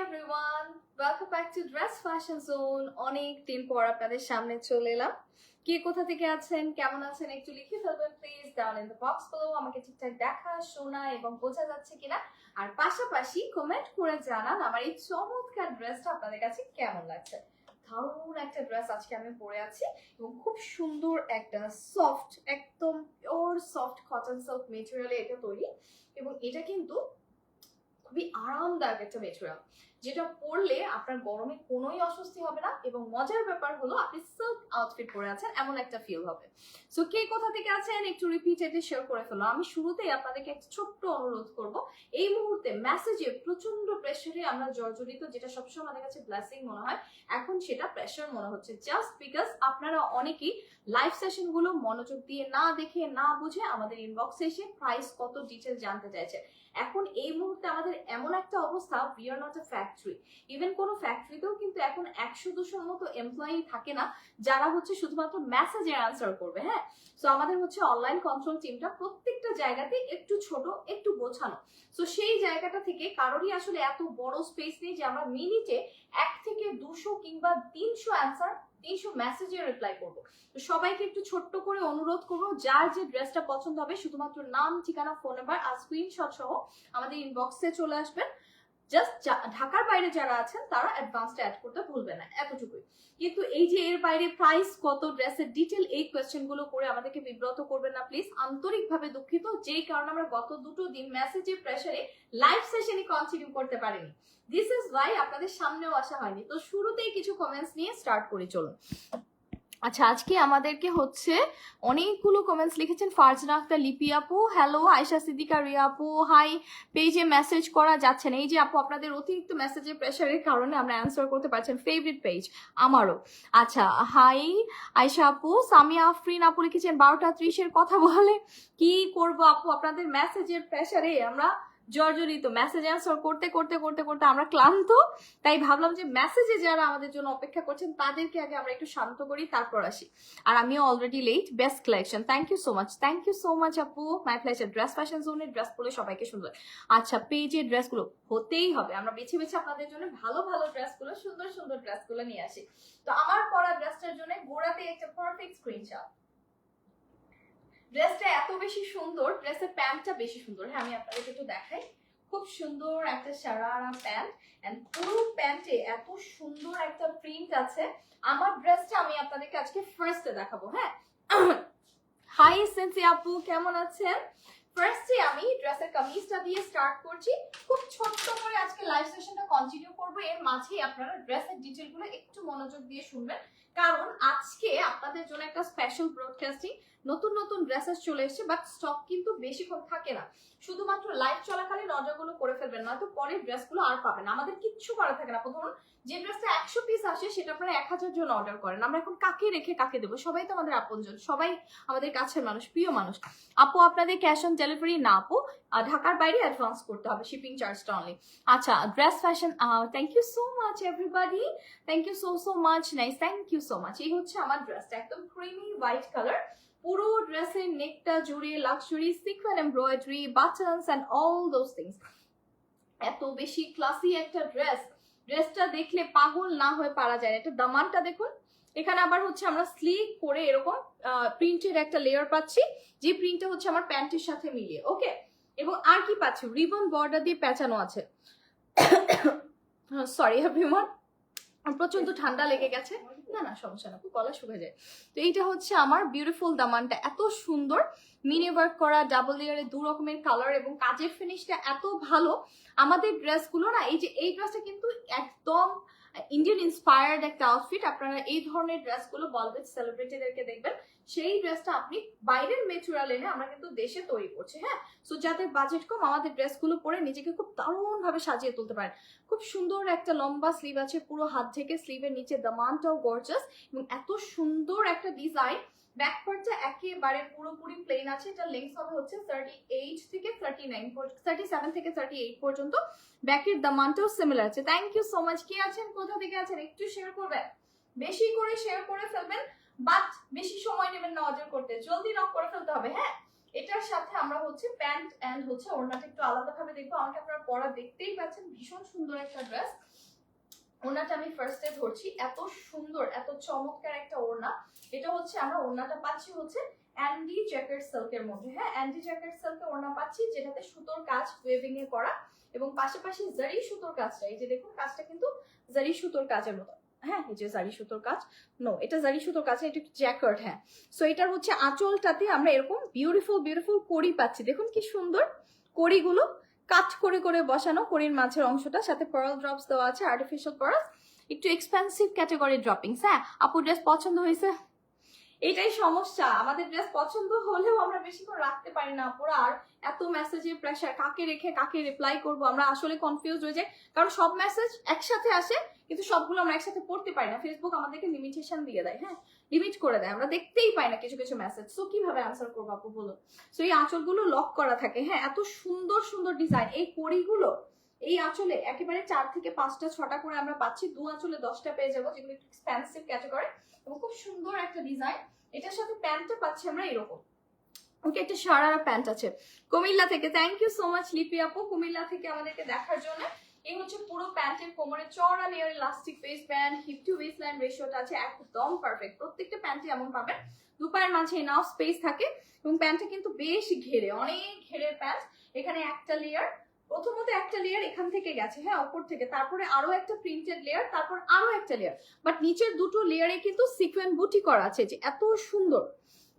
everyone, welcome back to Dress Fashion Zone. অনেক দিন পর আপনাদের সামনে চলে এলাম। কে কোথা থেকে আছেন, কেমন আছেন একটু লিখে ফেলবেন please down in the box below। আমাকে ঠিকঠাক দেখা, শোনা এবং বোঝা যাচ্ছে কিনা, আর পাশাপাশি কমেন্ট করে জানান আমার এই চমৎকার ড্রেসটা আপনাদের কাছে কেমন লাগছে। দারুণ একটা ড্রেস আজকে আমি পরে আছি এবং খুব সুন্দর একটা সফট, একদম পিওর সফট কটন সিল্ক মেটেরিয়ালে এটা তৈরি, এবং এটা কিন্তু খুবই আরামদায়ক একটা মেটেরিয়াল, যেটা পরলে আপনার গরমে কোনোই অস্বস্তি হবে না, এবং মজার ব্যাপার হলো আপনি সিল্ক আউটফিট পরে আছেন এমন একটা ফিল হবে। সো কে কোথা থেকে আছেন একটু রিপিটেডলি শেয়ার করে ফেলো। আমি শুরুতেই আপনাদেরকে একটা ছোট্ট অনুরোধ করব, এই মুহূর্তে মেসেজে প্রচন্ড প্রেশারে আমরা জর্জরিত, যেটা সবসময় আমাদের কাছে ব্লেসিং মনে হয়, এখন সেটা প্রেশার মনে হচ্ছে, জাস্ট বিকজ আপনারা অনেকেই লাইভ সেশন গুলো মনোযোগ দিয়ে না দেখে না বুঝে আমাদের ইনবক্সে এসে প্রাইস কত ডিটেল জানতে চাইছে। এখন এই মুহূর্তে আমাদের এমন একটা অবস্থা, we are not a factory. Even কোনো ফ্যাক্টরিতেও কিন্তু এখন 100-200 মতো এমপ্লয়ি থাকে না যারা হচ্ছে শুধুমাত্র মেসেজের আনসার করবে। হ্যাঁ, সো আমাদের হচ্ছে অনলাইন কন্ট্রোল টিমটা প্রত্যেকটা জায়গাতে একটু ছোট, একটু গোছানো। সো সেই জায়গাটা থেকে কারোরই আসলে এত বড় স্পেস নেই যে আমরা মিনিটে 1 থেকে 200 কিংবা 300 অ্যান্সার, 300 মেসেজে রিপ্লাই করবো। তো সবাইকে একটু ছোট্ট করে অনুরোধ করবো, যার যে ড্রেসটা পছন্দ হবে শুধুমাত্র নাম, ঠিকানা, ফোন নাম্বার আর স্ক্রিনশট সহ আমাদের ইনবক্সে চলে আসবেন। জাস্ট ঢাকার বাইরে যারা আছেন তারা অ্যাডভান্সটা অ্যাড করতে ভুলবেন না, এতটুকুই। কিন্তু এই যে এর বাইরে প্রাইস কত, ড্রেসের ডিটেল, এই কোয়েশ্চেন গুলো করে আমাদেরকে বিব্রত করবেন না প্লিজ। আন্তরিকভাবে দুঃখিত, যেই কারণে আমরা গত 2 দিন মেসেজের প্রেসারে লাইভ সেশনই কন্টিনিউ করতে পারিনি। দিস ইজ ওয়াই আপনাদের সামনেও আসা হয়নি। তো শুরুতেই কিছু কমেন্টস নিয়ে স্টার্ট করে চলুন। আচ্ছা, আজকে আমাদেরকে হচ্ছে অনেকগুলো কমেন্টস লিখেছেন। ফারজানা আক্তার লিপি আপু, হ্যালো। আয়েশা সিদ্দিকা রিয়া আপু, হাই। পেজে মেসেজ করা যাচ্ছে না, এই যে আপু আপনাদের অতিরিক্ত মেসেজের প্রেশারের কারণে আমরা অ্যান্সার করতে পারছেন। ফেভারিট পেজ আমারও। আচ্ছা, হাই আয়েশা আপু। সামিয়া আফরিন আপু লিখেছেন 12:30 কথা বলে কি করব আপু, আপনাদের মেসেজের প্রেশারে আমরা জর্জরিত, মেসেজ অ্যান্সার করতে করতে করতে করতে আমরা ক্লান্ত। তাই ভাবলাম যে মেসেজে যারা আমাদের জন্য অপেক্ষা করছেন তাদেরকে আগে আমরা একটু শান্ত করি, তারপর আসি। আর আমিও already late. Best collection, thank you so much, thank you so much আপু, মাই প্লেজার। ড্রেস ফ্যাশন জোনের ড্রেস পরে সবাইকে সুন্দর। আচ্ছা, পেজের ড্রেসগুলো হতেই হবে, আমরা বেছে বেছে আপনাদের জন্য ভালো ভালো ড্রেসগুলো, সুন্দর সুন্দর ড্রেসগুলো নিয়ে আসি। তো আমার পরা ড্রেসটার জন্য গোড়াতে একটা পারফেক্ট স্ক্রিনশট। ড্রেসটা এত বেশি সুন্দর, ড্রেসের প্যান্টটা বেশি সুন্দর। হ্যাঁ, আমি আপনাদেরকে একটু দেখাই। খুব সুন্দর একটা সারারা প্যান্ট, এন্ড পুরো প্যান্টে এত সুন্দর একটা প্রিন্ট আছে। আমার ড্রেসটা আমি আপনাদেরকে আজকে ফার্স্টে দেখাবো। হ্যাঁ, হাই সেন্সি আপু, কেমন আছেন? ফার্স্টে আমি ড্রেসের কামিজটা দিয়ে স্টার্ট করছি। খুব ছোট্ট করে আজকে লাইভ সেশনটা কন্টিনিউ করব, এর মাঝেই আপনারা ড্রেসের ডিটেলগুলো একটু মনোযোগ দিয়ে শুনবেন, কারণ আজকে আপনাদের জন্য একটা স্পেশাল ব্রডকাস্টিং। নতুন নতুন ড্রেসেস চলে এসেছে, বাট স্টক কিন্তু বেশিক্ষণ থাকে না। শুধুমাত্র লাইভ চলাকালীন অর্ডারগুলো করে ফেলবেন, নয়তো পরের ড্রেসগুলো আর পাবেন না। আমাদের কিচ্ছু করা থাকে না। ধরুন যে ড্রেসটা 100 পিস আসে সেটা আপনারা 1000 জন অর্ডার করেন, আমরা এখন কাকে রেখে কাকে দেবো? সবাই তো আমাদের আপনজন, সবাই আমাদের কাছের মানুষ, প্রিয় মানুষ। আপু আপনাদের ক্যাশ অন ডেলিভারি না আপু, ঢাকার বাইরে অ্যাডভান্স করতে হবে, শিপিং চার্জটা অনলি। আচ্ছা, dress fashion, thank you so much everybody, thank you so so much, nice, thank you so much. এই হচ্ছে আমার ড্রেসটা, একদম ক্রিমি হোয়াইট কালার। পুরো ড্রেসের নেকটা জুড়ে luxury sequence embroidery, buttons and all those things. এত বেশি ক্লাসি একটা ড্রেস, ড্রেসটা দেখলে পাগল না হয়ে পারা যায়। এটা দামানটা দেখুন, এখানে আবার হচ্ছে আমরা স্লিভ করে এরকম প্রিন্টের একটা লেয়ার পাচ্ছি, যে প্রিন্টটা হচ্ছে আমার প্যান্টের সাথে মিলিয়ে। ওকে, এবং আর কি পাচ্ছি, রিবন বর্ডার দিয়ে পেঁচানো আছে। সরি এভরিওয়ান, প্রচন্ড ঠান্ডা লেগে গেছে। না না, সমস্যা না, গলা শুকিয়ে যায়। তো এইটা হচ্ছে আমার বিউটিফুল দামানটা, এত সুন্দর মিনি ওয়ার্ক করা, ডাবল লেয়ারে 2 রকমের কালার, এবং কাজের ফিনিশটা এত ভালো। আমাদের ড্রেসগুলো না, এই যে এই ড্রেসটা কিন্তু একদম ইন্ডিয়ান ইন্সপায়ার্ড একটা আউটফিট। আপনারা এই ধরনের ড্রেসগুলো বলবেন সেলিব্রিটিদেরকে দেখবেন, সেই ড্রেসটা আপনি বাইরের মেটেরিয়াল এনে আমরা কিন্তু দেশে তৈরি করছি। হ্যাঁ, সো যাদের বাজেট কম আমাদের ড্রেসগুলো পরে নিজেকে খুব দারুণ ভাবে সাজিয়ে তুলতে পারেন। খুব সুন্দর একটা লম্বা স্লিভ আছে পুরো হাত থেকে, স্লিভের নিচে দামানটাও গর্জাস, এবং এত সুন্দর একটা ডিজাইন। ব্যাক পার্টটা একেবারে পুরোপুরি প্লেন আছে, এটা লেন্থ হবে হচ্ছে 38 থেকে 39, 37 থেকে 38 পর্যন্ত। ব্যাকের দামানটাও সিমিলার আছে। Thank you so much. কে আছেন, কোথা থেকে আছেন একটু শেয়ার করবেন, বেশি করে শেয়ার করে ফেলবেন, বাট বেশি সময় নেবেন না অর্ডার করতে, জলদি নক করে ফেলতে হবে। হ্যাঁ, এটার সাথে আমরা হচ্ছে প্যান্ট এন্ড হচ্ছে ওড়নাটা একটু আলাদা ভাবে দেখবো। আমাকে আপনারা পরা দেখতেই পাচ্ছেন, ভীষণ সুন্দর একটা ড্রেস। ওড়নাটা আমি ফার্স্টে ধরছি, এত সুন্দর এত চমৎকার একটা ওড়না। এটা হচ্ছে আমরা ওড়নাটা পাচ্ছি হচ্ছে অ্যান্ডি জ্যাকেট সিল্কের মধ্যে। হ্যাঁ, অ্যান্ডি জ্যাকেট সিল্কে ওড়না পাচ্ছি, যেটাতে সুতোর কাজ ওয়েভিং এ করা এবং পাশাপাশি জারি সুতোর কাজটা, এই যে দেখুন কাজটা কিন্তু জারি সুতোর কাজের মতো। হ্যাঁ, এই যে জারি সুতোর কাজ, নো এটা জারি সুতোর কাজ, এটা জ্যাকেট। হ্যাঁ, সো এটার হচ্ছে আঁচলটাতে আমরা এরকম বিউটিফুল বিউটিফুল কড়ি পাচ্ছি। দেখুন কি সুন্দর কড়িগুলো কাট করে করে বসানো, কড়ির মাঝের অংশটা, সাথে পার্ল ড্রপস দেওয়া আছে, আর্টিফিশিয়াল পার্লস, একটু এক্সপেন্সিভ ক্যাটাগরি ড্রপিংস। হ্যাঁ আপু, ড্রেস পছন্দ হয়েছে? এটাই সমস্যা, আমাদের ড্রেস পছন্দ হলেও আমরা বেশিক্ষণ রাখতে পারি না আপুরা। আর এত মেসেজের প্রেশার, কাকে রেখে কাকে রিপ্লাই করব, আমরা আসলে কনফিউজ হয়ে যাই। কারণ সব মেসেজ একসাথে আসে, কিন্তু সবগুলো আমরা একসাথে পড়তে পারি না। ফেসবুক আমাদেরকে লিমিটেশন দিয়ে দেয়, হ্যাঁ লিমিট করে দেয়, আমরা দেখতেই পাই না কিছু কিছু মেসেজ। সো কিভাবে আনসার করবো আপু বলুন? সো এই আঁচলগুলো লক করা থাকে। হ্যাঁ, এত সুন্দর সুন্দর ডিজাইন, এই কড়িগুলো এই আঁচলে একেবারে 4 থেকে 5টা 6টা করে আমরা পাচ্ছি, 2 আঁচলে 10টা পেয়ে যাবো, যেগুলো একটু এক্সপেন্সিভ ক্যাটাগরি এবং খুব সুন্দর একটা ডিজাইন। এটার সাথে প্যান্টটা পাচ্ছি আমরা এরকম। ওকে, একটা সারারা প্যান্ট আছে কুমিল্লা থেকে। থ্যাংক ইউ সো মাচ লিপি আপু, কুমিল্লা থেকে আমাদেরকে দেখার জন্য। এই হচ্ছে পুরো প্যান্টের কোমরে চওড়া layer elastic waist band, hip to waist line রেশিওটা আছে একদম পারফেক্ট। প্রত্যেকটা প্যান্টে এমন পাবেন, দুপায়ের মাঝে এনাফ স্পেস থাকে এবং প্যান্টটা কিন্তু বেশ ঘেরে, অনেক ঘেরের প্যান্ট। এখানে একটা লেয়ার, প্রথমত একটা লেয়ার এখান থেকে গেছে, হ্যাঁ উপর থেকে, তারপরে আরো একটা প্রিন্টেড লেয়ার, তারপর আরো একটা লেয়ার, বাট নিচের দুটো লেয়ারে কিন্তু সিকোয়েন্স বুটি করা আছে, যে এত সুন্দর।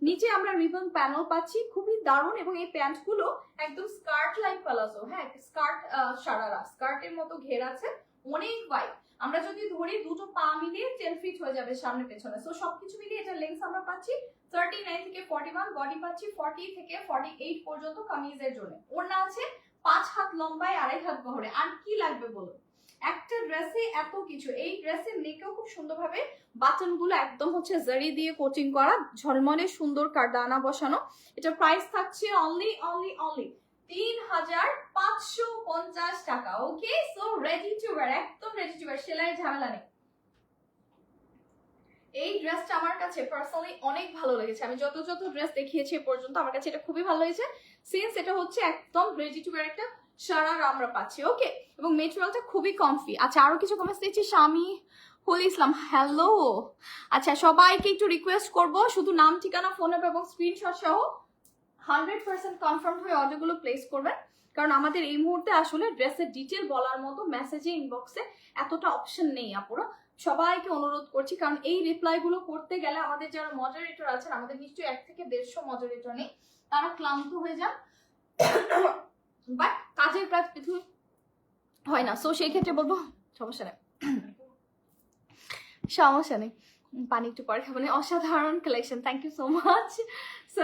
নিচে আমরা রিবন প্যানেল পাচ্ছি, খুবই দারুণ। এবং এই প্যান্ট গুলো একদম স্কার্ট লাইক প্লাজো, হ্যাঁ স্কার্ট সারারা স্কার্টের মতো ঘের আছে, অনেক ওয়াইড। আমরা যদি ধরি দুটো পা মিলিয়ে 10 ফিট হয়ে যাবে সামনে পেছনে। সো সবকিছু মিলিয়ে এটা লেন্থ আমরা পাচ্ছি 39 থেকে 41, বডি পাচ্ছি 40 থেকে 48 পর্যন্ত কামিজের জন্য। ওড়না আছে 5 হাত লম্বায়, 2.5 হাত বহরে। আর কি লাগবে বলুন? একটা ড্রেসে এত কিছু। এই ড্রেসের নেকেও খুব সুন্দরভাবে বাটন গুলো একদম হচ্ছে জারি দিয়ে কোচিং করা, ঝলমলে সুন্দর কারদানা বসানো। এটা প্রাইস থাকছে অনলি 3550 টাকা। ওকে, সো রেডি টু ওয়্যার, একদম রেডি টু ওয়্যার, সেলাইয়ের ঝামেলা নেই। এই ড্রেসটা আমার কাছে পার্সোনালি অনেক ভালো লেগেছে। আমি যত যত ড্রেস দেখিয়েছি এ পর্যন্ত আমার কাছে এটা খুবই ভালো লেগেছে, সিন্স এটা হচ্ছে একদম রেডি টু ওয়্যার একটা সারারা আমরা পাচ্ছি। ওকে, এবং মেটেরিয়ালটা খুবই কমফি। আচ্ছা, আরো কিছু কমেন্টস দিচ্ছি। স্বামী হল ইসলাম, হ্যালো। আচ্ছা, সবাইকে একটু রিকোয়েস্ট করব, শুধু নাম, ঠিকানা, ফোন নাম্বার এবং স্ক্রিনশট সহ 100% কনফার্ম হয়ে অর্ডারগুলো প্লেস করবেন। কারণ আমাদের এই মুহূর্তে আসলে ড্রেসের ডিটেল বলার মতো মেসেজে, ইনবক্সে এতটা অপশন নেই আপুরা। সবাইকে অনুরোধ করছি, কারণ এই রিপ্লাই গুলো করতে গেলে আমাদের যারা মডারেটর আছেন, আমাদের নিশ্চয়ই 1 থেকে 150 মডারেটর নেই, তারা ক্লান্ত হয়ে যান, বাট কাজের প্রায় পৃথিবী হয় না। সো সেই ক্ষেত্রে বলবো সমস্যা নেই, সমস্যা নেই, পানি একটু পরে খাবো। অসাধারণ collection, thank you so much. So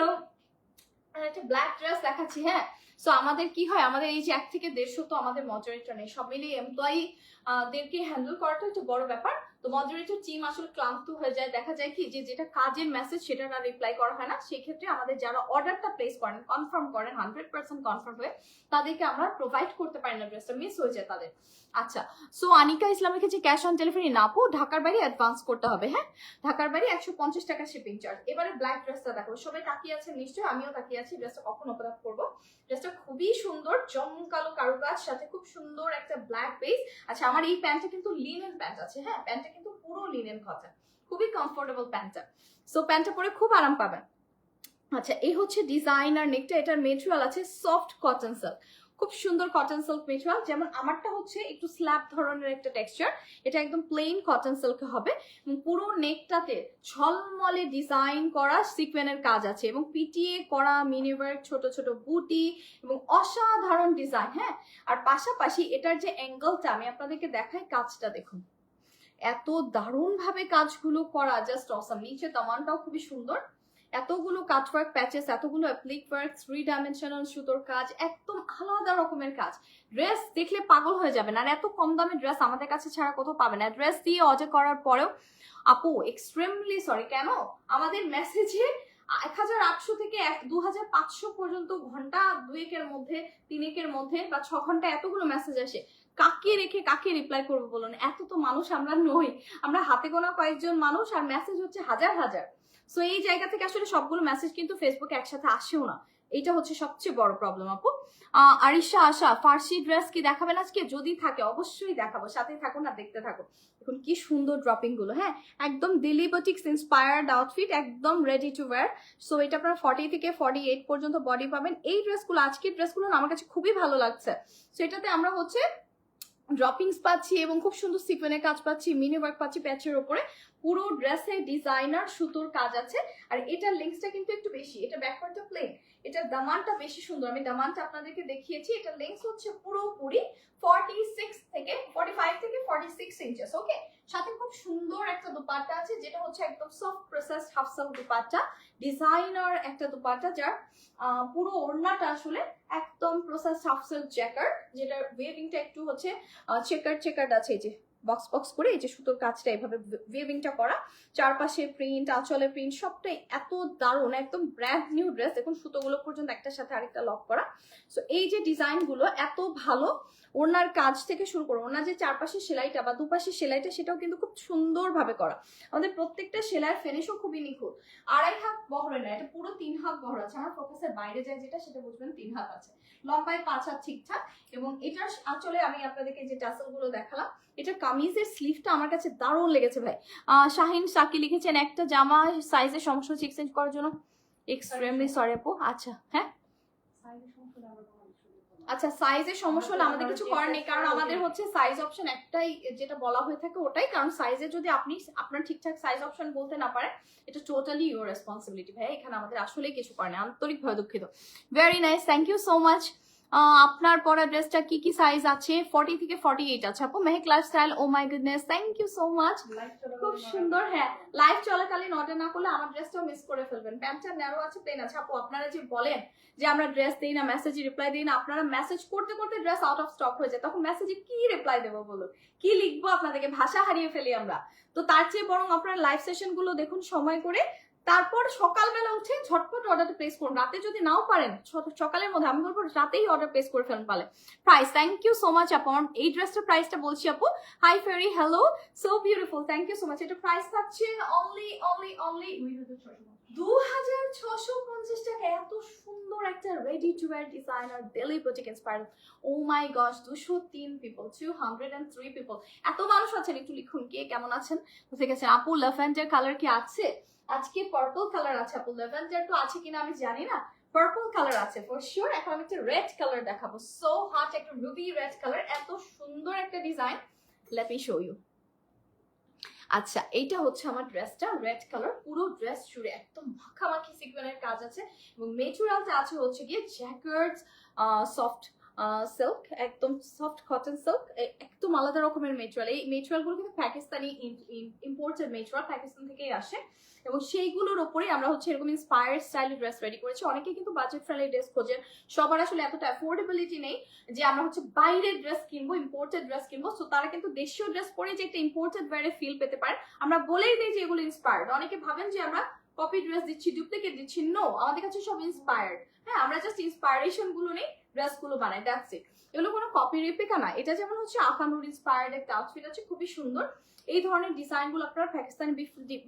একটা ব্ল্যাক ড্রেস দেখাচ্ছি। হ্যাঁ, সো আমাদের কি হয়, আমাদের এই যে 1 থেকে 150 তো আমাদের মডারেটর নেই, সব মিলিয়ে এমপ্লয়ি দেরকে হ্যান্ডেল করাটা একটা বড় ব্যাপার। তো মডারেটর টিম আসলে ক্লান্ত হয়ে যায়, দেখা যায় কি যে যেটা কাজের মেসেজ সেটা না রিপ্লাই করা হয় না। সেই ক্ষেত্রে আমাদের যারা অর্ডারটা প্লেস করেন, কনফার্ম করেন 100% কনফার্ম হয়ে, তাদেরকে আমরা প্রোভাইড করতে পারি না, ড্রেসটা মিস হয়ে যায় তাদের। আচ্ছা, সো আনিকা ইসলামের কাছে ক্যাশ অন ডেলিভারি না আপু, ঢাকার বাইরে অ্যাডভান্স করতে হবে। হ্যাঁ, ঢাকার বাইরে 150 টাকা শিপিং চার্জ। এবারে ব্ল্যাক ড্রেসটা দেখো, সবাই তাকিয়ে আছেন নিশ্চয়ই, আমিও তাকিয়ে আছি। ড্রেসটা কখন ওপেন আপ করবো? ড্রেসটা খুবই সুন্দর, জমকালো কারুকাজ, সাথে খুব সুন্দর একটা ব্ল্যাক বেস। আচ্ছা, আমার এই প্যান্টটা কিন্তু লিনেন প্যান্ট আছে। হ্যাঁ, প্যান্টটা কিন্তু পুরো লিনেন কটন, খুবই কমফোর্টেবল প্যান্টটা। সো প্যান্টটা পরে খুব আরাম পাবেন। আচ্ছা, এই হচ্ছে ডিজাইনার নেকটা, এটার মেটেরিয়াল আছে সফট কটন সিল্ক, খুব সুন্দর কটন সিল্ক মেটেরিয়াল। যেমন আমারটা হচ্ছে একটু স্ল্যাব ধরনের একটা টেক্সচার, এটা একদম প্লেন কটন সিল্ক হবে। পুরো নেকটাতে ঝলমলে ডিজাইন করা সিকোয়েনের কাজ আছে এবং পিটিয়ে করা মিনি ওয়ার্ক, ছোট ছোট বুটি এবং অসাধারণ ডিজাইন। হ্যাঁ, আর পাশাপাশি এটার যে অ্যাঙ্গেলটা আমি আপনাদেরকে দেখাই, কাজটা দেখুন, এত দারুণ ভাবে কাজগুলো করা, জাস্ট অসাম। নিচে দামানটাও খুবই সুন্দর, এতগুলো কাটওয়ার্ক প্যাচেস, এতগুলো অ্যাপ্লিক ওয়ার্ক, 3 ডাইমেনশনাল সুতোর কাজ, একদম আলাদা রকমের কাজ। ড্রেস দেখলে পাগল হয়ে যাবেন। আর এত কম দামে ড্রেস আমাদের কাছে ছাড়া কোথাও পাবেন না। ড্রেস দিয়ে অর্ডার করার পরেও আপু এক্সট্রিমলি সরি, কেন আমাদের মেসেজে 1800 থেকে 2500 পর্যন্ত ঘন্টা 2-এর মধ্যে, 3-এর মধ্যে বা 6 ঘন্টা এতগুলো মেসেজ আসে। কাকে রেখে কাকে রিপ্লাই করবো বলুন? এত তো মানুষ আমরা নই, আমরা হাতে গোনা কয়েকজন মানুষ, আর মেসেজ হচ্ছে হাজার হাজার। সো এই জায়গা থেকে আসলে সবগুলো মেসেজ কিন্তু ফেসবুকে একসাথে আসেও না, এটা হচ্ছে সবচেয়ে বড় প্রবলেম আপু। আরিশা আশা, ফার্সি ড্রেস কি দেখাবেন আজকে? যদি থাকে অবশ্যই দেখাবো, সাথে থাকো না, দেখতে থাকো। এখন কি সুন্দর ড্রপিং গুলো, হ্যাঁ একদম দিল্লি বুটিক্স ইন্সপায়ার্ড আউটফিট, একদম রেডি টু ওয়্যার। সো এটা আপনারা 40 থেকে 48 পর্যন্ত বডি পাবেন। এই ড্রেসগুলো, আজকের ড্রেসগুলো না আমার কাছে খুবই ভালো লাগছে। সো এটাতে আমরা হচ্ছে ড্রপিংস পাচ্ছি এবং খুব সুন্দর সিকোয়েনের কাজ পাচ্ছি, মিনি ওয়ার্ক পাচ্ছি প্যাচের উপরে, পুরো ড্রেসে ডিজাইনার সুতোর কাজ আছে। আর এটার লেন্থটা কিন্তু একটু বেশি, এটা ব্যাকপার্টটা প্লেন, এটার দামানটা বেশি সুন্দর। আমি দামানটা আপনাদেরকে দেখিয়েছি। এটার লেন্থ হচ্ছে পুরোপুরি 46 থেকে 45 থেকে 46 ইঞ্চেস। ওকে, সাথে খুব সুন্দর একটা দুপাট্টা আছে, যেটা হচ্ছে একদম সফট প্রসেস হাফ সাল দুপাট্টা, ডিজাইনার একটা দুপাট্টা, যার পুরো ওড়নাটা আসলে একদম প্রসেস হাফ সাল জ্যাকার, যেটার ওয়েভিংটা একটু হচ্ছে চেকার আছে, এই যে বক্স বক্স করে এই যে সুতোর কাজটা এভাবে ওয়েভিংটা করা, চারপাশে প্রিন্ট, আঁচলে প্রিন্ট, সবটাই এত দারুণ, একদম ব্র্যান্ড নিউ ড্রেস। দেখুন সুতোগুলো পর্যন্ত একটার সাথে আরেকটা লক করা। সো এই যে ডিজাইনগুলো এত ভালো, ওনার কাজ থেকে শুরু করো, ওনার যে চারপাশে সেলাইটা বা দুপাশে সেলাইটা সেটাও কিন্তু খুব সুন্দরভাবে করা। আমাদের প্রত্যেকটা সেলাইয়ের ফিনিশও খুবই নিখুঁত। 2.5 হাত বহরে না, এটা পুরো 3 হাত বহর আছে। আমার ফোকাসের বাইরে যায় যেটা, সেটা বুঝবেন 3 হাত আছে, লম্বায় 5 হাত ঠিকঠাক। এবং এটার আঁচলে আমি আপনাদেরকে যে টাসেল গুলো দেখালাম, এটা কামিজের স্লিভটা আমার কাছে দারুণ লেগেছে ভাই। শাহিন সাকি লিখেছেন একটা জামা সাইজের সমস্যা হচ্ছে এক্সচেঞ্জ করার জন্য, এক্সট্রিমলি সরি আপু। আচ্ছা হ্যাঁ, আচ্ছা সাইজের সমস্যা হলে আমাদের কিছু করার নেই, কারণ আমাদের হচ্ছে সাইজ অপশন একটাই যেটা বলা হয়ে থাকে ওটাই। কারণ সাইজে যদি আপনি আপনার ঠিকঠাক সাইজ অপশন বলতে না পারেন, এটা টোটালি ইউর রেসপন্সিবিলিটি ভাই, এখানে আমাদের আসলেই কিছু করার নেই, আন্তরিকভাবে দুঃখিত। Very nice, thank you so much. আপনার পরা ড্রেসটা কি কি সাইজ আছে? 40 থেকে 48 আছে আপু। Mehek lifestyle, oh my goodness, thank you so much, খুব সুন্দর। হ্যাঁ, লাইভ চলাকালীন অর্ডার না করলে আমার ড্রেসটাও মিস করে ফেলবেন। প্যান্টটা ন্যারো আছে, প্লেন আছে। আপু আপনারা যে বলেন যে আমরা ড্রেস দিই না, মেসেজে রিপ্লাই দিই না, আপনারা মেসেজ করতে করতে ড্রেস আউট অফ স্টক হয়ে যায়, তখন মেসেজে কি রিপ্লাই দেবো বলুন, কি লিখবো আপনাদেরকে, ভাষা হারিয়ে ফেলি আমরা। তো তার চেয়ে বরং আপনারা লাইভ সেশন গুলো দেখুন সময় করে, তারপর সকালবেলা উঠে ঝটপট অর্ডারটা প্লেস করুন। রাতে যদি নাও পারেন, সকালের মধ্যে, আমি বলবো রাতেই অর্ডার প্লেস করে ফেলুন পালে। Price, thank you so much আপু। আমার এই ড্রেসটার প্রাইসটা বলছি আপু। হাই ফেরি, hello, so beautiful, thank you so much. এটা প্রাইস থাকছে অনলি 2650 টাকা। এত সুন্দর একটা ready to wear designer Delhi boutique inspired. Oh my gosh, 203 people, 203 people, এত মানুষ আছেন। একটু লিখুন কে কেমন আছেন, বুঝে গেছেন। আপু ল্যাভেন্ডার কালার কি আছে আজকে? পার্পল কালার আছে আপু, ল্যাভেন্ডার তো আছে কিনা আমি জানি না, পার্পল কালার আছে ফর শিওর। এখন আমি একটা রেড কালার দেখাবো, সো হট, একটা রুবি রেড কালার, এত সুন্দর একটা design. Let me show you. আচ্ছা, এইটা হচ্ছে আমার ড্রেসটা, রেড কালার, পুরো ড্রেস জুড়ে একদম মাখামাখি সিকোয়েন্সের কাজ আছে এবং মেটেরিয়ালটা আছে হচ্ছে গিয়ে জ্যাকার্ড সফট সিল্ক, একদম সফট কটন সিল্ক, একদম আলাদা রকমের মেটেরিয়াল। এই মেটেরিয়াল গুলো কিন্তু পাকিস্তানি ইম্পোর্টেড মেটেরিয়াল, পাকিস্তান থেকেই আসে এবং সেইগুলোর ওপরেই আমরা হচ্ছে এরকম ইন্সপায়ার্ড স্টাইল ড্রেস রেডি করেছি। অনেকে কিন্তু বাজেট ফ্রেন্ডলি ড্রেস খোঁজে, সবার আসলে এতটা অ্যাফোর্ডেবিলিটি নেই যে আমরা হচ্ছে বাইরের ড্রেস কিনবো, ইম্পোর্টেড ড্রেস কিনবো। সো তারা কিন্তু দেশীয় ড্রেস পরে যে একটা ইম্পোর্টেড ওয়্যারে ফিল পেতে পারে। আমরা বলেই দিই যে এগুলো ইন্সপায়ার্ড। অনেকে ভাবেন যে আমরা কপি ড্রেস দিচ্ছি, ডুপ্লিকেট দিচ্ছি, নো, আমাদের কাছে সব ইন্সপায়ার্ড। হ্যাঁ, আমরা জাস্ট ইন্সপায়ারেশন গুলো নেই, ড্রেস গুলো বানাই, দ্যাটস ইট। এগুলো কোনো কপি রেপ্লিকা না। এটা যেমন হচ্ছে আফানুর ইন্সপায়ার্ড একটা আউটফিট আছে, খুবই সুন্দর। এই ধরনের ডিজাইন গুলো আপনারা পাকিস্তানি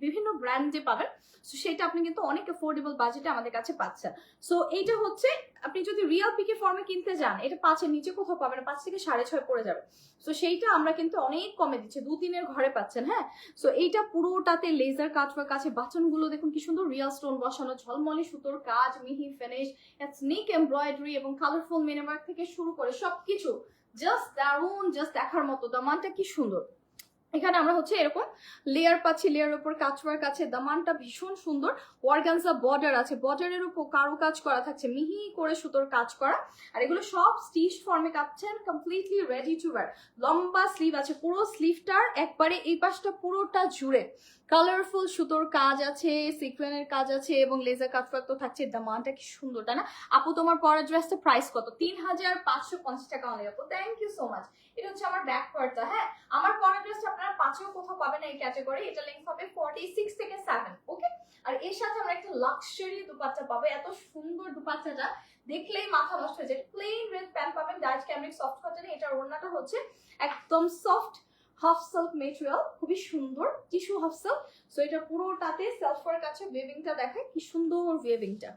বিভিন্ন ব্র্যান্ডে পাবেন। সো সেটা আপনি কিন্তু অনেক অ্যাফোর্ডেবল বাজেটে আমাদের কাছে পাচ্ছেন। সো এইটা হচ্ছে আপনি যদি রিয়েল পিকে ফর্মে কিনতে যান, এটা 5-এর নিচে কোথাও পাবেন না, 5 থেকে 6.5 পড়ে যাবে। সো সেইটা আমরা কিন্তু অনেক কমে দিচ্ছি, 2-3 ঘরে পাচ্ছেন। হ্যাঁ, সো এইটা পুরোটাতে লেজার কাটওয়ার্ক আছে, বাটন গুলো দেখুন কি সুন্দর, রিয়েল স্টোন বসানো, ঝলমলে সুতোর কাজ, মিহি ফিনিশ, স্নিক এমব্রয়ডারি এবং কালারফুল মিনিওয়ার্ক থেকে শুরু করে সবকিছু জাস্ট দারুন, জাস্ট দেখার মতো। দামানটা কি সুন্দর, এখানে আমরা হচ্ছে এরকম লেয়ার পাচ্ছি, লেয়ার উপর কাটওয়ার্ক আছে, দামানটা ভীষণ সুন্দর। অর্গানজা বর্ডার আছে, বর্ডারের উপর কারু কাজ করা থাকছে, মিহি করে সুতোর কাজ করা। আর এগুলো সব স্টিচ ফর্মে কাটছেন, কমপ্লিটলি রেডি টু ওয়্যার। লম্বা স্লিভ আছে, পুরো স্লিভটার একবারে এই পাশটা পুরোটা জুড়ে কালারফুল সুতোর কাজ আছে, সিকোয়েনের কাজ আছে এবং লেজার কাটওয়ার্ক তো থাকছে। দামানটা কি সুন্দর, তাই না আপু? তোমার পরা ড্রেসটা প্রাইস কত? 3550 টাকা অনলি আপু, থ্যাংক ইউ সো মাচ। এটা হচ্ছে আমার ব্যাক পার্টটা। হ্যাঁ, আমার পরা ড্রেসটা আপনারা 5-এও কোথাও পাবেন না এই ক্যাটাগরি। এটা লেন্থ হবে 46 থেকে 7, ওকে। আর এর সাথে আমরা একটা লাক্সারি দুপাট্টা পাবো, এত সুন্দর দুপাট্টাটা দেখলেই মাথা নষ্ট হয়ে যায়। প্লেন রেড প্যান্ট পাবেন ডার্ক ক্যামরিক সফট কটনে। এটার ওড়নাটা হচ্ছে একদম সফট হাফ সিল্ক মেটেরিয়াল, খুবই সুন্দর টিস্যু হাফ সিল্ক। সো এটা পুরোটাতে সেলফ ওয়ার্ক আছে, ওয়েভিংটা দেখে কি সুন্দর ওয়েভিংটা।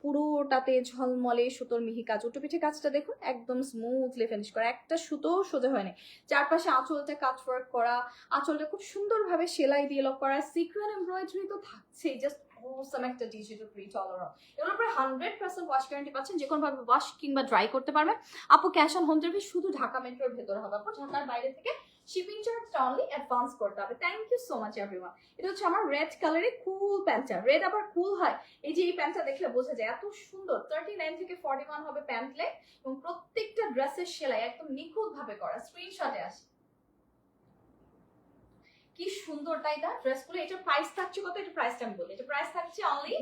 পুরোটাতে ঝলমলে সুতোর মিহি কাজ, উল্টো পিঠে কাজটা দেখুন একদম স্মুথলি ফিনিশ করা, একটা সুতো সোজা হয়নি। চারপাশে আঁচলটা কাট ওয়ার্ক করা, আঁচলটা খুব সুন্দরভাবে সেলাই দিয়ে লক করা, সিকোয়েন্স এমব্রয়ডারি তো থাকছেই, জাস্ট অসাম একটা ডিজিটাল প্রিন্ট অল অ্যারাউন্ড। এগুলোর উপরে 100% ওয়াশ গ্যারান্টি পাচ্ছেন, যে কোনো ভাবে ওয়াশ কিংবা ড্রাই করতে পারবেন। আপু ক্যাশ অন হোম ডেলিভারি শুধু ঢাকা মেট্রোর ভেতরে হবে, আপু ঢাকার বাইরে থেকে শিপিং চার্জটা অনলি অ্যাডভান্স করতে হবে। Thank you so much everyone. এটা হচ্ছে আমার রেড কালারের কুল প্যান্টটা, রেড আবার কুল হয়, এই যে এই প্যান্টটা দেখলে বোঝা যায় এত সুন্দর। 39 থেকে 41 হবে প্যান্ট লেগ, এবং প্রত্যেকটা ড্রেসের সেলাই একদম নিখুঁত ভাবে করা। স্ক্রিনশটে আসে, কি সুন্দর তাই না ড্রেসগুলো। এটার প্রাইস থাকছে কত, এটা প্রাইসটা আমি বলি, এটা প্রাইস থাকছে অনলি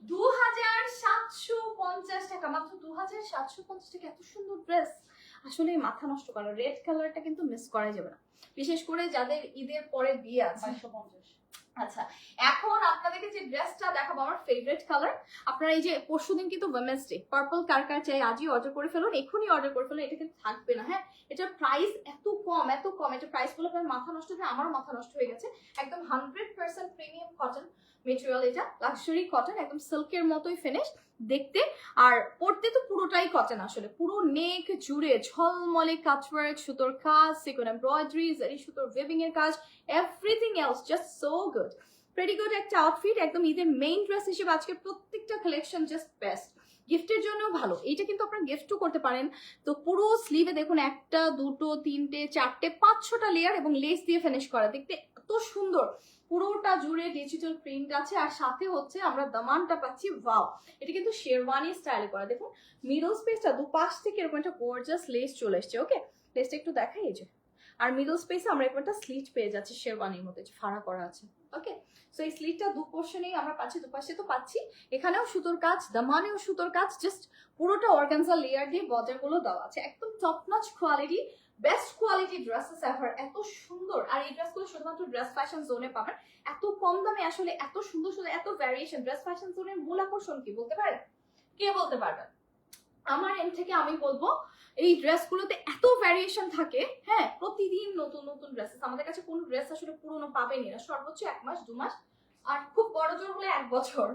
2750 টাকা, মাত্র 2750 টাকা। এত সুন্দর ড্রেস, আসলে মাথা নষ্ট করা। রেড কালারটা কিন্তু মিস করা যাবে না, বিশেষ করে যাদের ঈদের পরে বিয়ে আছে। 550। আচ্ছা, এখন আপনাদেরকে যে ড্রেসটা দেখাবো আমার ফেভারিট কালার। আপনারা এই যে পরশুদিন কিন্তু উইমেন্স ডে, পার্পল কার কার চাই আজই অর্ডার করে ফেলুন, এখনই অর্ডার করে ফেলুন, এটা কিন্তু থাকবে না। হ্যাঁ, এটার প্রাইস এত কম, এত কম, এটা প্রাইস বলে আপনার মাথা নষ্ট হয়ে, আমারও মাথা নষ্ট হয়ে গেছে। একদম 100% প্রিমিয়াম কটন মেটেরিয়াল, এটা লাক্সারি কটন, একদম সিল্কের মতোই ফিনিশ দেখতে, আর পড়তে তো পুরোটাই কটন। আসলে পুরো নেক জুড়ে ঝলমলে কাটওয়ার্ক, সুতোর কাজ, সিকোয়েন্স এমব্রয়ডারি, জারি সুতোর ওয়েভিং এর কাজ, everything else just so good. Pretty good একটা আউটফিট, একদম ঈদের মেইন ড্রেস হিসেবে আজকে প্রত্যেকটা কালেকশন জাস্ট বেস্ট। গিফটের জন্য ভালো, এইটা কিন্তু আপনারা গিফটও করতে পারেন। তো পুরো স্লিভে দেখুন একটা, দুটো, তিনটে, চারটে, 5-6টা লেয়ার এবং লেস দিয়ে ফিনিশ করা, দেখতে এত সুন্দর। পুরোটা জুড়ে ডিজিটাল প্রিন্ট আছে, আর সাথে হচ্ছে আমরা দামানটা পাচ্ছি। ওয়াও, এটা কিন্তু শেরওয়ানি স্টাইলে করা। দেখুন মিডল স্পেসটা দুপাশ থেকে এরকম একটা গর্জিয়াস লেস চলে এসছে। ওকে, লেসটা একটু দেখাই, এই যে, আর মিডল স্পেসে আমরা একটা স্লিট পেয়ে যাচ্ছি শেরওয়ানির মতো, যে ফাড়া করা আছে। ওকে, সো এই স্লিটটা দু পোর্শনেই আমরা পাচ্ছি, দুপাশে তো পাচ্ছি, এখানেও সুতোর কাজ, দামানেও সুতোর কাজ, জাস্ট পুরোটা অর্গানজা লেয়ার দিয়ে বর্ডারগুলো দেওয়া আছে। একদম top notch quality, best quality dresses ever, এত সুন্দর। আর এই ড্রেসগুলো শুধুমাত্র ড্রেস ফ্যাশন জোনে পাবেন, এত কম দামে আসলে এত সুন্দর সুন্দর, এত ভ্যারিয়েশন। ড্রেস ফ্যাশন জোনের মূল আকর্ষণ কি বলতে পারেন, কে বলতে পারবেন? আমার এন্ড থেকে আমি বলবো এই ড্রেসগুলোতে এত ভ্যারিয়েশন থাকে। হ্যাঁ, প্রতিদিন নতুন নতুন ড্রেসেস, আমাদের কাছে কোনো ড্রেস আসলে পুরনো পাবেনই না, সর্বোচ্চ 1 মাস 2 মাস, আর খুব বড় জোর হলে 1 বছর,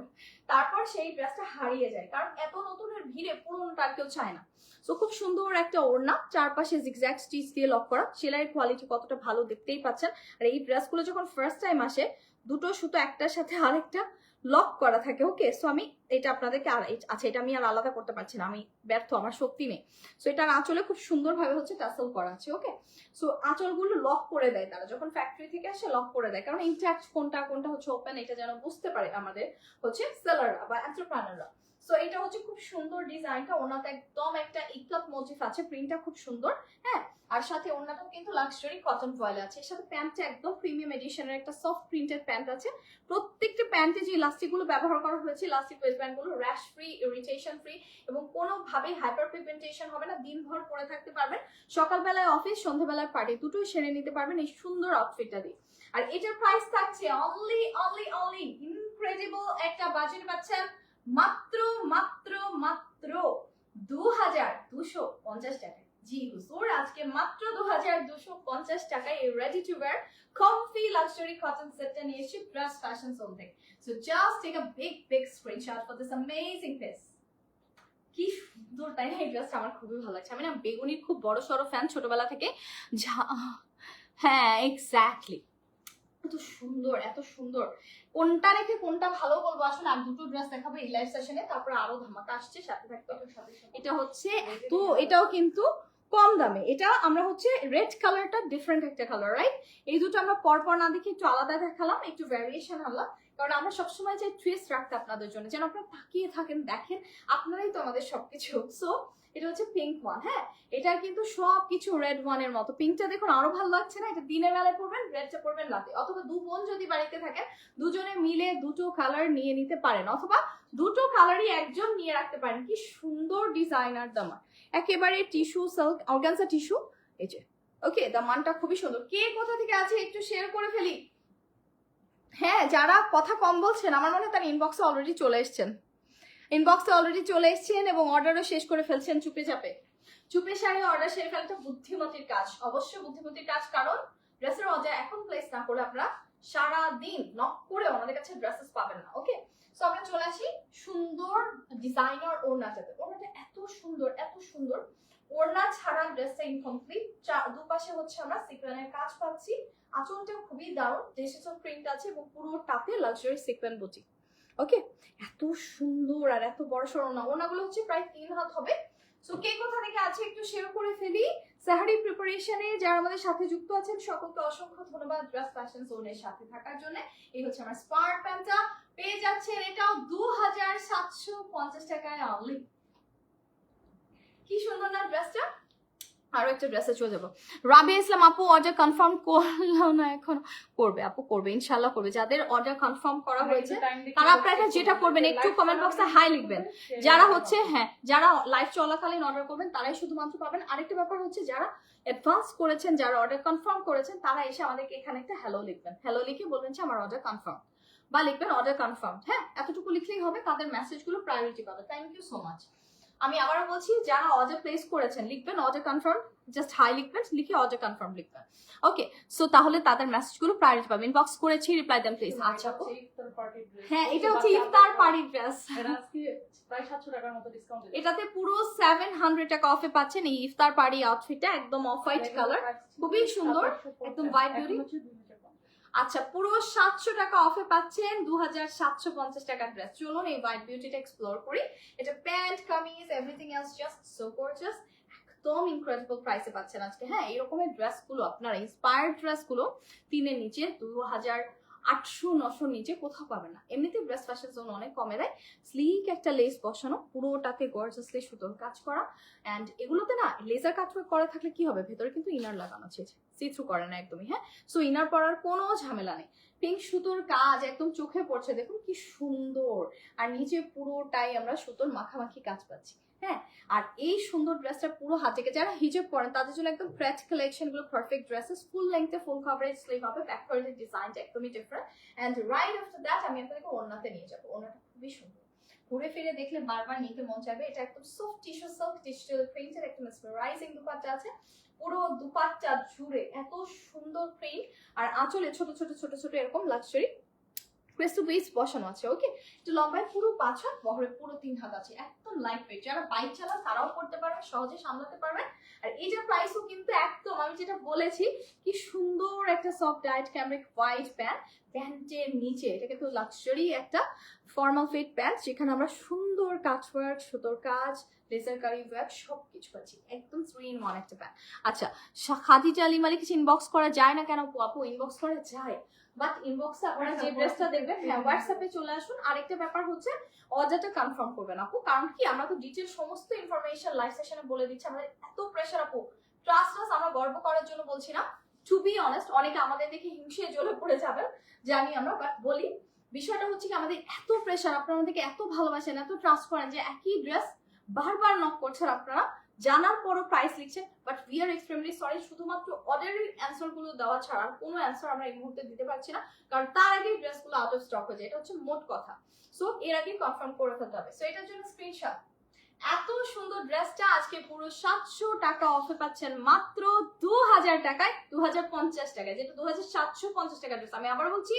তারপর সেই ড্রেসটা হারিয়ে যায়, কারণ এত নতুনের ভিড়ে পুরনোটা আর কেউ চায় না। সো খুব সুন্দর একটা ওড়না, চারপাশে জিগজ্যাগ স্টিচ দিয়ে লক করা, সেলাইয়ের কোয়ালিটি কতটা ভালো দেখতেই পাচ্ছেন। আর এই ড্রেসগুলো যখন ফার্স্ট টাইম আসে, দুটো সুতো একটার সাথে আরেকটা লক করা থাকে। ওকে, সো আমি এটা আপনাদেরকে আচ্ছা, এটা আমি আর আলাদা করতে পারছি না, আমি ব্যর্থ, আমার শক্তি নেই। সো এটার আঁচলে খুব সুন্দরভাবে হচ্ছে টাসেল করা আছে। ওকে, সো আঁচলগুলো লক করে দেয় তারা, যখন ফ্যাক্টরি থেকে আসে লক করে দেয়, কারণ ইনট্যাক্ট কোনটা কোনটা হচ্ছে ওপেন, এটা যেন বুঝতে পারে আমাদের হচ্ছে সেলাররা বা এন্টারপ্রেনাররা। সো এটা হচ্ছে খুব সুন্দর ডিজাইনটা, ওনাতে একদম একটা ইকলাপ মোটিভ আছে, প্রিন্টটা খুব সুন্দর। হ্যাঁ, আর সাথে ওনাটাও কিন্তু লাক্সারি কটন ফয়েল আছে, এর সাথে প্যান্টটা একদম প্রিমিয়াম এডিশনের একটা সফট প্রিন্টেড প্যান্ট আছে। প্রত্যেকটা প্যান্টে যে ইলাস্টিকগুলো ব্যবহার করা হয়েছে, ইলাস্টিক ওয়েস্টব্যান্ডগুলো র্যাশ ফ্রি, ইরিটেশন ফ্রি, এবং কোনোভাবেই হাইপার পিগমেন্টেশন হবে না, দিনভর পরে থাকতে পারবেন, সকালবেলায় অফিস, সন্ধ্যাবেলায় পার্টি, দুটোই সেরে নিতে পারবেন এই সুন্দর আউটফিটটা দিয়ে। আর এটার প্রাইস থাকছে অনলি অনলি অনলি ইনক্রেডিবল একটা বাজেট পাচ্ছেন, মাত্র মাত্র মাত্র 2250 টাকা। জি হুজুর, আজকে মাত্র 2250 টাকায় এই ready to wire comfy luxury cotton setটা নিয়ে এসেছি ড্রেস ফ্যাশন জোন থেকে। So just take a big screenshot for this amazing piece. কি সুন্দর তাই না, এই ড্রেসটা আমার খুবই ভালো লাগছে। আমি না বেগুনির খুব বড় সড়ো ফ্যান ছোটবেলা থেকে। হ্যাঁ এক্স্যাক্টলি, এত সুন্দর এত সুন্দর, কোনটা রেখে কোনটা ভালো বলবো। আসলে আর দুটো ড্রেস দেখাবো এই লাইভ সেশনে, তারপর আরো ধামাকা আসছে, সাথে থাকতে। এটা হচ্ছে তো, এটাও কিন্তু কম দামে। এটা আমরা হচ্ছে রেড কালারটা ডিফারেন্ট একটা কালার, রাইট? এই দুটো আমরা পরপর না দেখে একটু আলাদা দেখালাম, একটু ভ্যারিয়েশন আনলাম, কারণ আমরা সবসময় চাই টুইস্ট রাখতে আপনাদের জন্য, যেন আপনারা তাকিয়ে থাকেন, দেখেন আপনারাই তো আমাদের সবকিছু। সো এটা হচ্ছে পিঙ্ক ওয়ান। হ্যাঁ, এটা কিন্তু সবকিছু রেড ওয়ানের মতো। পিঙ্কটা দেখুন আরো ভালো লাগছে না? এটা দিনের বেলায় পরবেন, রেডটা পরবেন রাতে, অথবা দু বোন যদি বাড়িতে থাকেন দুজনে মিলে দুটো কালার নিয়ে নিতে পারেন, অথবা দুটো কালারই একজন নিয়ে রাখতে পারেন। কি সুন্দর ডিজাইনার দামা, একেবারে টিস্যু সিল্ক অর্গানজা টিস্যু, এই যে। ওকে, দামানটা খুবই সুন্দর। কে কোথা থেকে আছে একটু শেয়ার করে ফেলি। হ্যাঁ, যারা কথা কম বলছেন আমার মনে হয় তার ইনবক্সে অলরেডি চলে এসছেন, এবং অর্ডারও শেষ করে ফেলছেন চুপে চাপে। চুপে সারে অর্ডার সেরে ফেলটা বুদ্ধিমতির কাজ, অবশ্যই বুদ্ধিমতির কাজ, কারণ ড্রেসের অর্ডার এখন প্লেস না করে আপনারা সারাদিন নক করে ওনাদের কাছে ড্রেসেস পাবেন না। ওকে, সো আমরা চলে আসি সুন্দর ডিজাইনার ওড়নাটাতে। ওড়নাটা এত সুন্দর, এত সুন্দর। ওড়না ছাড়া ড্রেসটা ইনকমপ্লিট। দুপাশে হচ্ছে আমরা সিকোয়েন্সের কাজ পাচ্ছি। আঁচলটাও খুবই দারুণ, ডিজিটাল প্রিন্ট আছে এবং পুরোটাতে লাক্সারি সিকোয়েন্স বুটি। ওকে, এত সুন্দর আর এত বড় সড়ো না। ওড়নাগুলো হচ্ছে প্রায় 3 হাত হবে। সো কে কোথা থেকে আছে একটু শেয়ার করে ফেলি। সাহারি প্রিপারেশনে যারা আমাদের সাথে যুক্ত আছেন সকলকে অসংখ্য ধন্যবাদ ড্রেস ফ্যাশন জোনের সাথে থাকার জন্য। এই হচ্ছে আমার স্পার্ট প্যান্টটা, পেয়ে যাচ্ছেন এটাও 2750 টাকায় অনলি। কি সুন্দর না ড্রেসটা। আরো একটা ড্রেসে চলে যাবো। রাবিয়া ইসলাম আপু অর্ডার কনফার্ম করলো না, এখন করবে আপু, করবে ইনশাল্লাহ করবে। যাদের অর্ডার কনফার্ম করা হয়েছে তারা আপনারা যেটা করবেন একটু কমেন্ট বক্সে হাই লিখবেন। যারা হচ্ছে যারা লাইভ চলাকালীন অর্ডার করবেন তারাই শুধুমাত্র পাবেন। আরেকটা ব্যাপার হচ্ছে যারা অ্যাডভান্স করেছেন, যারা অর্ডার কনফার্ম করেছেন তারা এসে আমাদেরকে এখানে একটা হ্যালো লিখবেন। হ্যালো লিখে বলবেন যে আমার অর্ডার কনফার্ম, বা লিখবেন অর্ডার কনফার্ম। হ্যাঁ, এতটুকু লিখলেই হবে, তাদের মেসেজগুলো প্রায়োরিটি পাবে। Thank you so much. আমি আবারও বলছি, যারা অর্ডার প্লেস করেছেন লিখবেন অর্ডার কনফার্ম, জাস্ট হাই লিখবেন, লিখে অর্ডার কনফার্ম লিখবেন। ওকে, সো তাহলে তাদের মেসেজগুলো প্রায়োরিটি পাবেন। ইনবক্স করেছি, রিপ্লাই দেন প্লিজ। আচ্ছা আপু, হ্যাঁ এটা হচ্ছে ইফতার পার্টি ড্রেস। প্রায় 700 টাকার মতো ডিসকাউন্ট। এটাতে পুরো 700 টাকা অফে পাচ্ছেন এই ইফতার পার্টি আউটফিটটা, একদম অফ হোয়াইট কালার, খুবই সুন্দর, একদম হোয়াইট বিউটি। আচ্ছা, পুরো 700 টাকা অফে পাচ্ছেন 2750 টাকার ড্রেস। চলুন এই হোয়াইট বিউটিটা এক্সপ্লোর করি। এটা pant, kameez, everything else just so gorgeous, একদম ইনক্রেডিবল প্রাইসে পাচ্ছেন আজকে। হ্যাঁ, এই রকমের ড্রেসগুলো আপনারা ইন্সপায়ার্ড ড্রেসগুলো 3-এর নিচে 2800-900 নিচে কোথাও পাবেন না। এমনিতে ড্রেস ফ্যাশন জোন অনেক কমে দেয়। স্লিক একটা লেস বসানো, পুরোটাতে গর্জিয়াসলি সুতোর কাজ করা, অ্যান্ড এগুলোতে না লেজার কাজ করা থাকলে কি হবে, ভেতরে কিন্তু ইনার লাগানো আছে, সি থ্রু করে না একদমই। হ্যাঁ, সো ইনার পরার কোনো ঝামেলা নেই। পিঙ্ক সুতোর কাজ একদম চোখে পড়ছে, দেখুন কি সুন্দর। আর নিচে পুরোটাই আমরা সুতোর মাখামাখি কাজ পাচ্ছি। হ্যাঁ, আর এই সুন্দর ড্রেসটা পুরো হাত থেকে, যারা হিজাব পরেন তাদের জন্য একদম ফ্রেশ কালেকশন গুলো, পারফেক্ট ড্রেসেস, ফুল লেংথে ফুল কভারেজ স্লিভ হবে, ব্যাক পার্টের ডিজাইনটা একদমই different. And right after that আমি আপনাদেরকে ওড়নাতে নিয়ে যাবো। ওড়নাটা খুবই সুন্দর, ঘুরে ফিরে দেখলে বারবার নিতে মন চাইবে। এটা একদম সফট টিস্যু সিল্ক ডিজিটাল প্রিন্টের একদম মেসমারাইজিং দুপাট্টা আছে। পুরো দুপাট্টা জুড়ে এত সুন্দর প্রিন্ট, আর আঁচলে ছোট ছোট ছোট ছোট এরকম লাক্সারি ক্রেস্ট বেস বসানো আছে। ওকে, একটু লম্বায় পুরো 5 হাত, বহরে পুরো 3 হাত আছে, একদম লাইট ওয়েট। যারা বাইক চালান তারাও করতে পারবেন, সহজে সামলাতে পারবেন। আর এইটার প্রাইসও কিন্তু একদম আমি যেটা বলেছি, কি সুন্দর একটা সফট ডায়েট ক্যামরিক হোয়াইট প্যান্ট। প্যান্টের নিচে এটা কিন্তু লাক্সারি একটা ফর্মাল ফিট প্যান্ট, যেখানে আমরা সুন্দর কাজ ওয়ার্ক, সুতোর কাজ, লেজার কারি ওয়ার্ক সবকিছু পাচ্ছি, একদম 3-in-1 একটা প্যান্ট। আচ্ছা, খাদিজা আলী মালিক ইনবক্স করা যায় না কেন আপু? ইনবক্স করা যায়, বাট ইনবক্সে আপনারা যে ড্রেসটা দেখবেন, হ্যাঁ হোয়াটসঅ্যাপে চলে আসুন। আরেকটা ব্যাপার হচ্ছে অর্ডারটা কনফার্ম করবেন আপু, কারণ কি আমরা তো ডিটেইল সমস্ত ইনফরমেশন লাইভ সেশনে বলে দিচ্ছি। আমাদের এত প্রেশার আপু, ট্রাস্ট আমরা গর্ব করার জন্য বলছি না, টু বি অনেস্ট অনেকে আমাদের দেখে হিংসে জ্বলে পড়ে যাবেন জানি আমরা, বাট বলি বিষয়টা হচ্ছে কি আমাদের এত প্রেশার, আপনারা আমাদেরকে এত ভালোবাসেন, এত ট্রাস্ট করেন যে একই ড্রেস বারবার নক করছেন আপনারা, জানার পরও প্রাইস লিখছেন। But we are extremely sorry, শুধুমাত্র অর্ডারের অ্যান্সার গুলো দেওয়া ছাড়া কোনো অ্যান্সার আমরা এই মুহূর্তে দিতে পারছি না, কারণ তার আগেই ড্রেসগুলো আউট অফ স্টক হয়ে যায়। এটা হচ্ছে মোট কথা। সো এর আগে কনফার্ম করে ফেলতে হবে। সো এটার জন্য স্ক্রিনশট। এত সুন্দর ড্রেসটা আজকে পুরো 700 টাকা অফে পাচ্ছেন মাত্র 2000 টাকায়, 2050 টাকায়, যেটা 2750 টাকা ড্রেস। আমি আবার বলছি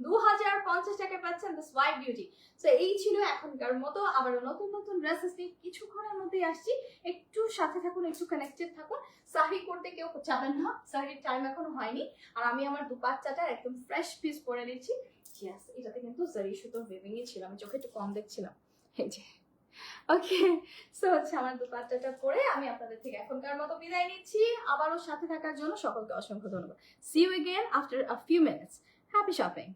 2050 টাকায় পাচ্ছেন দিস হোয়াইট বিউটি। সো এই ছিল এখনকার মতো, আবার নতুন নতুন ড্রেসেস নিয়ে কিছুক্ষণের মধ্যেই আসছি। একটু সাথে থাকুন, একটু কানেক্টেড থাকুন। সাহি করতে কেউ যাবেন না, সাহির টাইম এখনো হয়নি। আর আমি আমার দুপাট্টাটা একদম ফ্রেশ পিস পরে নিচ্ছি। ইয়েস, এটাতে কিন্তু জারি সুতোর ওয়েভিং এ ছিল, আমি চোখে একটু কম দেখছিলাম, এই যে। ওকে, সো হচ্ছে আমার দুপাট্টাটা পরে আমি আপনাদের থেকে এখনকার মতো বিদায় নিচ্ছি। আবারও সাথে থাকার জন্য সকলকে অসংখ্য ধন্যবাদ। See you again after a few minutes. Happy shopping.